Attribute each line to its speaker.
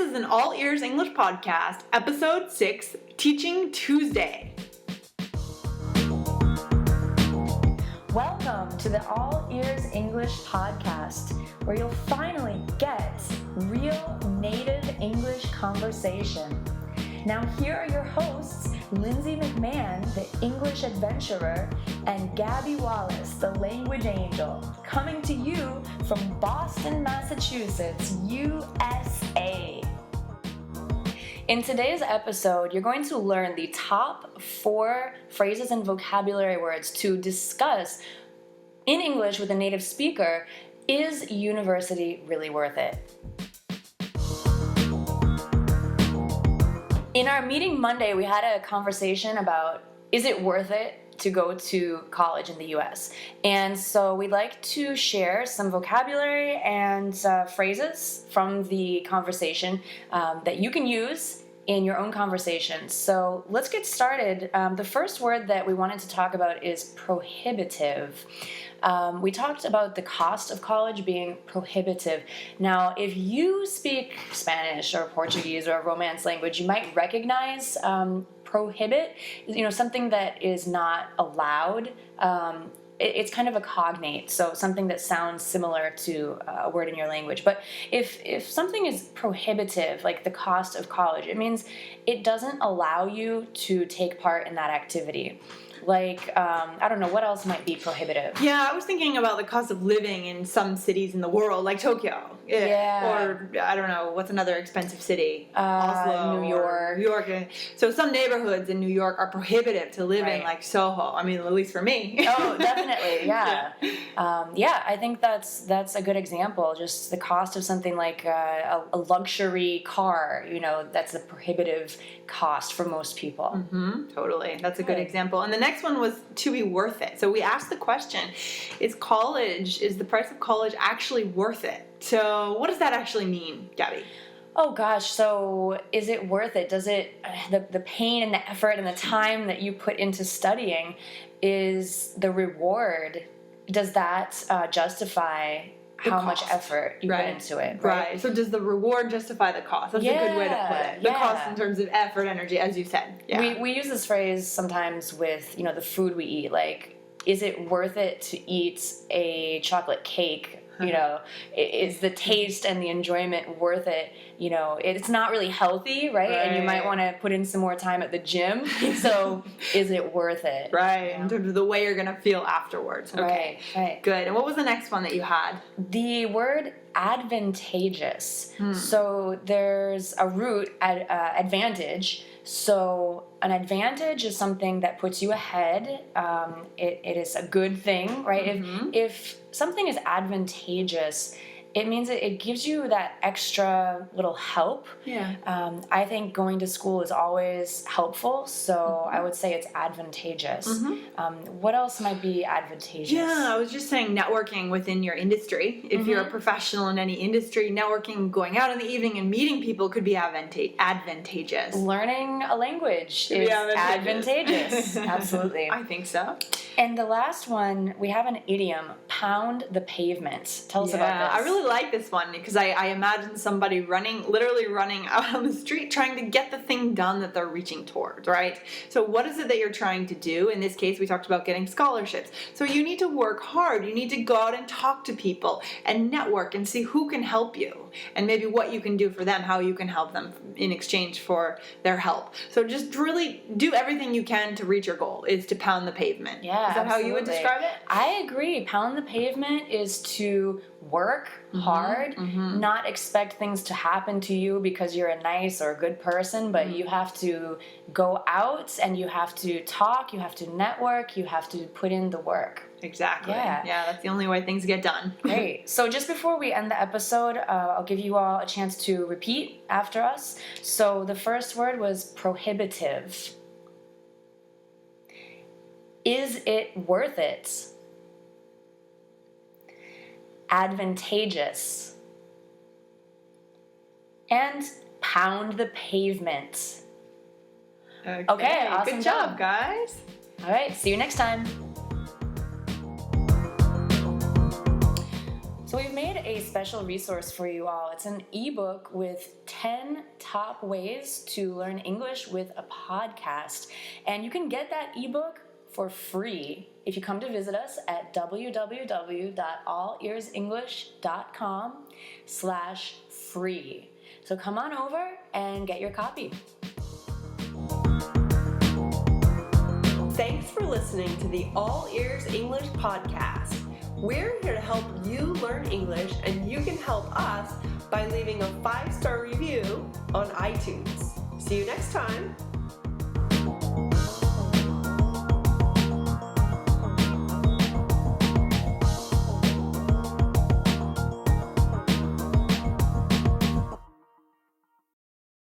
Speaker 1: is an All Ears English podcast, episode 6, Teaching Tuesday.
Speaker 2: Welcome to the All Ears English podcast, where you'll finally get real native English conversation. Now here are your hosts, Lindsay McMahon, the English adventurer, and Gabby Wallace, the language angel, coming to you from Boston, Massachusetts, USA. In today's episode, you're going to learn the top 4 phrases and vocabulary words to discuss in English with a native speaker. Is university really worth it? In our meeting Monday, we had a conversation about, is it worth it to go to college in the US? And so we'd like to share some vocabulary and phrases from the conversation that you can use in your own conversation. So let's get started. The first word that we wanted to talk about is prohibitive. We talked about the cost of college being prohibitive. Now, if you speak Spanish or Portuguese or a Romance language, you might recognize prohibit, something that is not allowed. It's kind of a cognate, so something that sounds similar to a word in your language. But if something is prohibitive, like the cost of college, it means it doesn't allow you to take part in that activity. Like, I don't know, what else might be prohibitive?
Speaker 1: Yeah, I was thinking about the cost of living in some cities in the world, like Tokyo.
Speaker 2: Yeah.
Speaker 1: Or, I don't know, what's another expensive city? Oslo.
Speaker 2: New York.
Speaker 1: New York. So some neighborhoods in New York are prohibitive to live in, like Soho. I mean, at least for me.
Speaker 2: Oh, definitely, yeah. I think that's a good example. Just the cost of something like a luxury car, that's a prohibitive cost for most people.
Speaker 1: Mm-hmm, totally. That's a good example. And the next one was to be worth it. So we asked the question, is the price of college actually worth it? So what does that actually mean, Gabby?
Speaker 2: Oh gosh, so is it worth it? Does it, the pain and the effort and the time that you put into studying, is the reward, does that justify how much effort you put into it?
Speaker 1: Right. So does the reward justify the cost? That's a good way to put it. The cost in terms of effort, energy, as you said. Yeah.
Speaker 2: We use this phrase sometimes with, the food we eat. Like, is it worth it to eat a chocolate cake? Is the taste and the enjoyment worth it? It's not really healthy, right? And you might want to put in some more time at the gym. So is it worth it?
Speaker 1: Right, in terms of the way you're going to feel afterwards. Okay,
Speaker 2: right.
Speaker 1: Good. And what was the next one that you had?
Speaker 2: The word advantageous. So there's a root, advantage. So an advantage is something that puts you ahead. It is a good thing, right? Mm-hmm. If something is advantageous, it means it gives you that extra little help.
Speaker 1: Yeah.
Speaker 2: I think going to school is always helpful, so I would say it's advantageous. What else might be advantageous?
Speaker 1: Yeah, I was just saying networking within your industry. If you're a professional in any industry, networking, going out in the evening and meeting people could be advantageous.
Speaker 2: Learning a language is advantageous. Absolutely.
Speaker 1: I think so.
Speaker 2: And the last one, we have an idiom, pound the pavement. Tell us about this.
Speaker 1: I really like this one because I imagine somebody literally running out on the street trying to get the thing done that they're reaching towards, right? So what is it that you're trying to do? In this case, we talked about getting scholarships. So you need to work hard. You need to go out and talk to people and network and see who can help you and maybe what you can do for them, how you can help them in exchange for their help. So just really do everything you can to reach your goal, is to pound the pavement.
Speaker 2: Yeah,
Speaker 1: is that how you would describe it?
Speaker 2: I agree. Pound the pavement is to work hard, not expect things to happen to you because you're a nice or a good person, but you have to go out and you have to talk, you have to network, you have to put in the work.
Speaker 1: Exactly. Yeah, that's the only way things get done.
Speaker 2: Great. So just before we end the episode, I'll give you all a chance to repeat after us. So the first word was prohibitive. Is it worth it? Advantageous. And pound the pavement. Okay, awesome
Speaker 1: good job, guys.
Speaker 2: All right, see you next time. So we've made a special resource for you all. It's an ebook with 10 top ways to learn English with a podcast. And you can get that ebook for free if you come to visit us at www.allearsenglish.com/free. So come on over and get your copy.
Speaker 3: Thanks for listening to the All Ears English podcast. We're here to help you learn English, and you can help us by leaving a 5-star review on iTunes. See you next time.